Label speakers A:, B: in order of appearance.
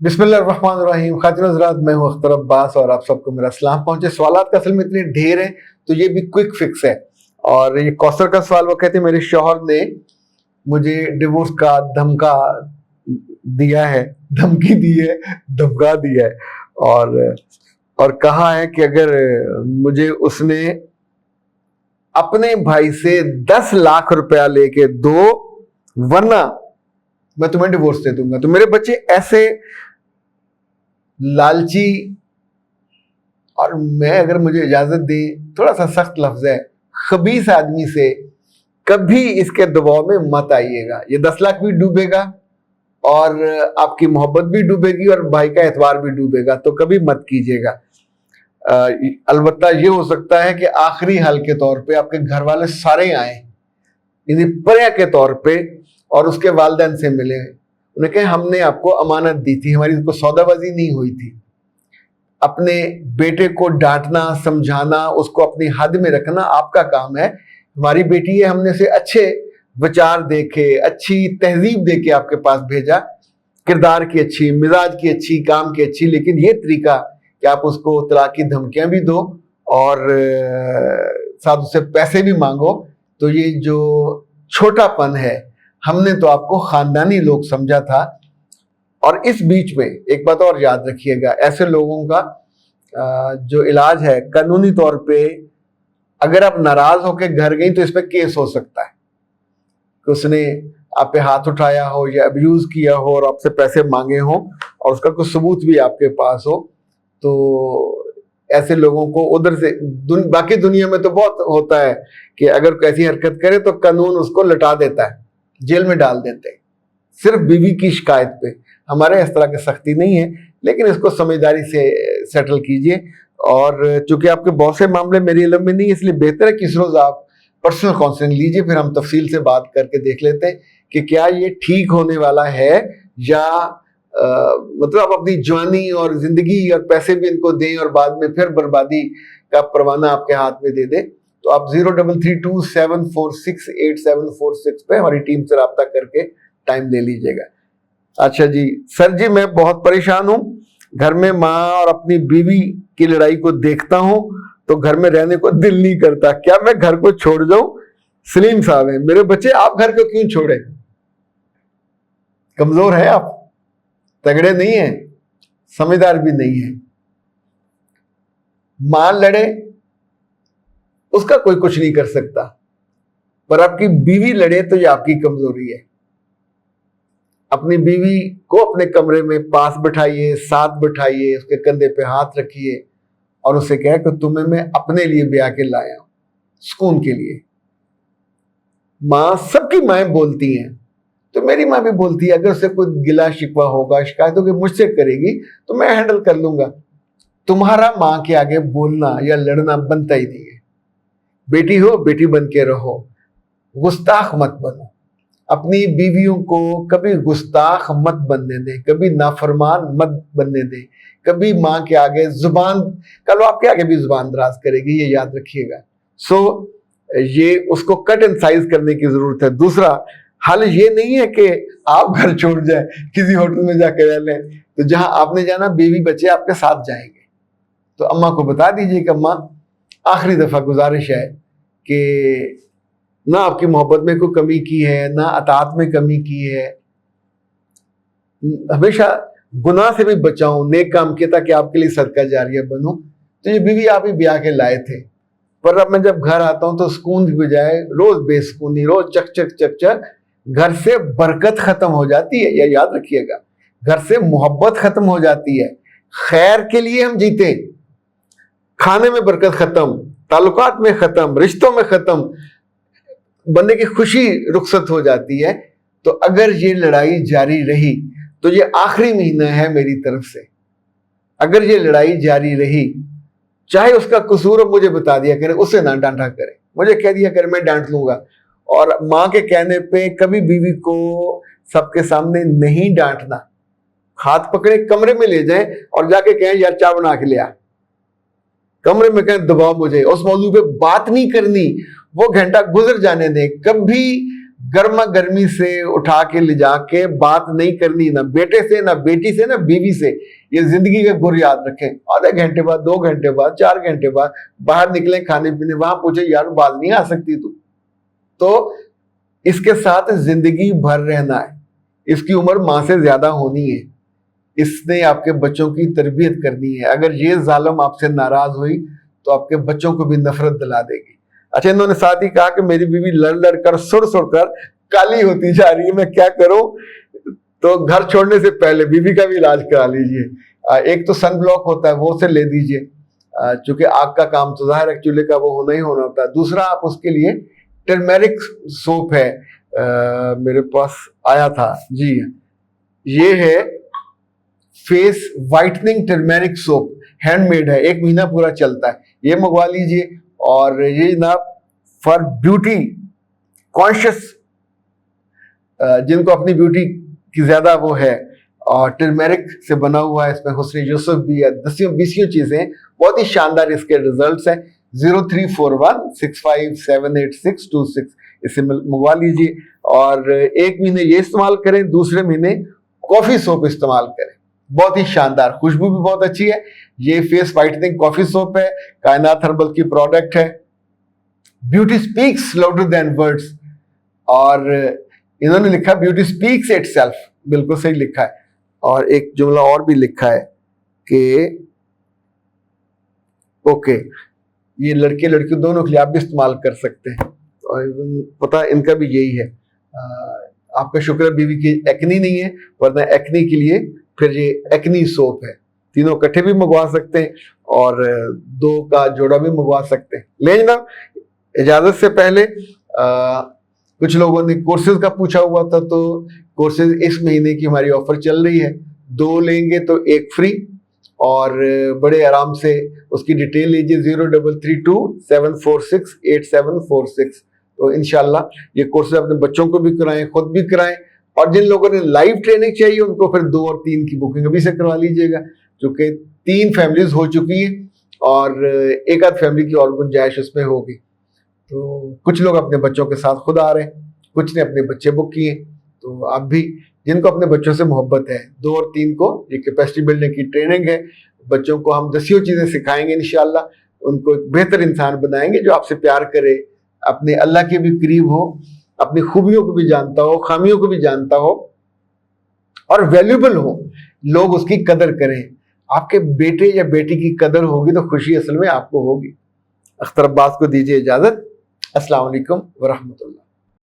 A: बिस्मिल्लाहिर्रहमानिर्रहीम। खातिन हज़रात, मैं हूँ अख्तर अब्बास और आप सबको मेरा सलाम पहुंचे। सवालात का असल में इतने ढेर हैं तो ये भी क्विक फिक्स है। और ये कौसर का सवाल, वो कहते हैं मेरे शौहर ने मुझे डिवोर्स का धमका दिया है, धमकी दी है, धमका दिया है और कहा है कि अगर मुझे उसने अपने भाई से 10 लाख रुपया लेके दो वरना मैं तुम्हें डिवोर्स दे दूंगा। तो मेरे बच्चे ऐसे लालची, और मैं अगर मुझे इजाजत दी, थोड़ा सा सख्त लफ्ज है, खबीस आदमी से कभी इसके दबाव में मत आइएगा। ये 10 लाख भी डूबेगा और आपकी मोहब्बत भी डूबेगी और भाई का एतबार भी डूबेगा, तो कभी मत कीजिएगा। अलबत्ता ये हो सकता है कि आखिरी हल के तौर पे आपके घर वाले सारे आए, यानी पर्या के तौर पे, और उसके वालिदैन से मिले, उन्हें कहे हमने आपको अमानत दी थी, हमारी को सौदाबाजी नहीं हुई थी। अपने बेटे को डांटना, समझाना, उसको अपनी हद में रखना आपका काम है। हमारी बेटी है, हमने से अच्छे विचार देखे, अच्छी तहजीब देके आपके पास भेजा, किरदार की अच्छी, मिजाज की अच्छी, काम की अच्छी, लेकिन ये तरीका कि आप उसको तलाक की धमकियां भी दो और साथ उससे पैसे भी मांगो, तो ये जो छोटापन है, हमने तो आपको खानदानी लोग समझा था। और इस बीच में एक बात और याद रखिएगा, ऐसे लोगों का जो इलाज है कानूनी तौर पे, अगर आप नाराज होकर घर गई तो इस पर केस हो सकता है कि उसने आप पे हाथ उठाया हो या अब्यूज किया हो और आपसे पैसे मांगे हो और उसका कोई सबूत भी आपके पास हो। तो ऐसे लोगों को उधर से बाकी दुनिया में तो बहुत होता है कि अगर ऐसी हरकत करे तो कानून उसको लटा देता है, जेल में डाल देते हैं, सिर्फ बीवी की शिकायत पे। हमारे इस तरह की सख्ती नहीं है, लेकिन इसको समझदारी से सेटल कीजिए। और चूंकि आपके बहुत से मामले मेरे इल्म में नहीं, इसलिए बेहतर है कि इस रोज आप पर्सनल काउंसलिंग लीजिए, फिर हम तफसील से बात करके देख लेते हैं कि क्या ये ठीक होने वाला है या मतलब आप अपनी जवानी और जिंदगी और पैसे भी इनको दें और बाद में फिर बर्बादी का परवाना आपके हाथ में दे दें। तो आप 033274684746 पे हमारी टीम से रब्ता करके टाइम ले लीजिएगा। अच्छा जी, सर जी मैं बहुत परेशान हूँ, घर में माँ और अपनी बीवी की लड़ाई को देखता हूँ तो घर में रहने को दिल नहीं करता, क्या मैं घर को छोड़ जाऊं? सलीम साहब हैं मेरे बच्चे, आप घर को क्यों छोड़े? कमजोर है आप, तगड़े नहीं है, समझदार भी नहीं है। मां लड़े उसका कोई कुछ नहीं कर सकता, पर आपकी बीवी लड़े तो ये आपकी कमजोरी है। अपनी बीवी को अपने कमरे में पास बिठाइए, साथ बिठाइए, उसके कंधे पे हाथ रखिए और उसे कहे कि तुम्हें मैं अपने लिए ब्याह के लाया हूं, सुकून के लिए। मां, सबकी माएं बोलती हैं, तो मेरी मां भी बोलती है, अगर उसे कोई गिला शिकवा होगा, शिकायत होगी, मुझसे करेगी तो मैं हैंडल कर लूंगा। तुम्हारा मां के आगे बोलना या लड़ना बनता ही नहीं है। बेटी हो, बेटी बन के रहो, गुस्ताख मत बनो। अपनी बीवियों को कभी गुस्ताख मत बनने दें, कभी नाफरमान मत बनने दें, कभी मां के आगे जुबान, कल आपके आगे भी जुबान दराज करेगी, ये याद रखिएगा। ये उसको कट एंड साइज करने की जरूरत है। दूसरा हल ये नहीं है कि आप घर छोड़ जाए, किसी होटल में जाकर रह लें, तो जहां आपने जाना बीवी बच्चे आपके साथ जाएंगे। तो अम्मा को बता दीजिए कि अम्मा, आखिरी दफा गुजारिश है कि ना आपकी मोहब्बत में कोई कमी की है, ना अतात में कमी की है, हमेशा गुनाह से भी बचाऊं, नेक काम किया ताकि आपके लिए सदका जारिया बनूं। तो ये बीवी आप ही ब्याह के लाए थे, पर अब मैं जब घर आता हूं तो सुकून की बजाय रोज बेसुकूनी, रोज चक चक चक चक, घर से बरकत खत्म हो जाती है, यह याद रखिएगा। घर से मोहब्बत खत्म हो जाती है। खैर के लिए हम जीते, खाने में बरकत खत्म, ताल्लुकात में खत्म, रिश्तों में खत्म, बंदे की खुशी रुखसत हो जाती है। तो अगर ये लड़ाई जारी रही तो ये आखिरी महीना है मेरी तरफ से। अगर ये लड़ाई जारी रही, चाहे उसका कसूर हो मुझे बता दिया करे, उसे ना डांटा करे, मुझे कह दिया करे, मैं डांट लूंगा। और मां के कहने पे कभी बीवी को सबके सामने नहीं डांटना। हाथ पकड़े कमरे में ले जाए और जाके कहें यार चाय बना के ले आ, कमरे में कहें दबाओ मुझे, उस मौजू पे बात नहीं करनी, वो घंटा गुजर जाने दें। कभी गर्मा गर्मी से उठा के ले जाके बात नहीं करनी, ना बेटे से, ना बेटी से, ना बीवी से। ये जिंदगी का गुर याद रखें। आधे घंटे बाद, 2 घंटे बाद, 4 घंटे बाद बाहर निकले खाने पीने, वहां पूछे यार बात नहीं आ सकती तू। तो इसके साथ जिंदगी भर रहना है, इसकी उम्र मां से ज्यादा होनी है, इसने आपके बच्चों की तरबियत करनी है। अगर ये जालिम आपसे नाराज हुई तो आपके बच्चों को भी नफरत दिला देगी। अच्छा, इन्होंने साथ ही कहा कि मेरी बीवी लड़ लड़ कर, सुड़ सुड़ कर काली होती जा रही है, मैं क्या करूं? तो घर छोड़ने से पहले बीवी का भी इलाज करा लीजिए। एक तो सन ब्लॉक होता है, वो से ले दीजिए, चूंकि आग का काम तो जाहिर है चूल्हे का वो होना ही होना होता है। दूसरा, आप उसके लिए टर्मेरिक सोप है, मेरे पास आया था जी, ये है face whitening turmeric soap, handmade है, 1 महीना पूरा चलता है, ये मंगवा लीजिए। और ये ना फॉर ब्यूटी कॉन्शियस, जिनको अपनी ब्यूटी की ज्यादा वो है, और टर्मेरिक से बना हुआ है, इसमें हुस्न यूसुफ भी है, 10-20 चीजें, बहुत ही शानदार इसके रिजल्ट्स हैं। 0341657826, इसे मंगवा लीजिए और 1 महीने ये इस्तेमाल करें, दूसरे महीने कॉफी सोप इस्तेमाल करें, बहुत ही शानदार, खुशबू भी बहुत अच्छी है। ये फेस वाइटनिंग कॉफी सोप है, कायनात हर्बल की प्रोडक्ट है। Beauty speaks louder than words, और इन्होंने लिखा ब्यूटी स्पीक्स इटसेल्फ, बिल्कुल सही लिखा है। और एक जुमला और भी लिखा है कि ओके, ये लड़के लड़की दोनों के लिए आप भी इस्तेमाल कर सकते हैं। और पता है इनका भी यही है, आपका शुक्र बीवी की एक्नी नहीं है, वरना एक्नी के लिए फिर ये एक्नी सोप है। तीनों इकट्ठे भी मंगवा सकते हैं और 2 का जोड़ा भी मंगवा सकते हैं। लेकिन ना इजाजत से पहले कुछ लोगों ने कोर्सेज का पूछा हुआ था, तो कोर्सेज इस महीने की हमारी ऑफर चल रही है, 2 लेंगे तो 1 फ्री, और बड़े आराम से उसकी डिटेल लीजिए 0327468746। तो इंशाल्लाह ये कोर्सेज अपने बच्चों को भी कराएं, खुद भी कराएं, और जिन लोगों ने लाइव ट्रेनिंग चाहिए उनको फिर 2 और 3 की बुकिंग अभी से करवा लीजिएगा, क्योंकि 3 फैमिलीज हो चुकी हैं और एक आध फैमिली की और गुंजाइश उसमें होगी। तो कुछ लोग अपने बच्चों के साथ खुद आ रहे हैं, कुछ ने अपने बच्चे बुक किए। तो आप भी, जिनको अपने बच्चों से मोहब्बत है, 2 और 3 को ये कैपेसिटी बिल्डिंग की ट्रेनिंग है। बच्चों को हम 10 चीजें सिखाएंगे इंशाल्लाह, उनको एक बेहतर इंसान बनाएंगे जो आपसे प्यार करे, अपने अल्लाह के भी करीब हो, अपनी खूबियों को भी जानता हो, खामियों को भी जानता हो, और वैल्यूबल हो, लोग उसकी कदर करें। आपके बेटे या बेटी की कदर होगी तो खुशी असल में आपको होगी। अख्तर अब्बास को दीजिए इजाजत। अस्सलाम वालेकुम व रहमतुल्लाह।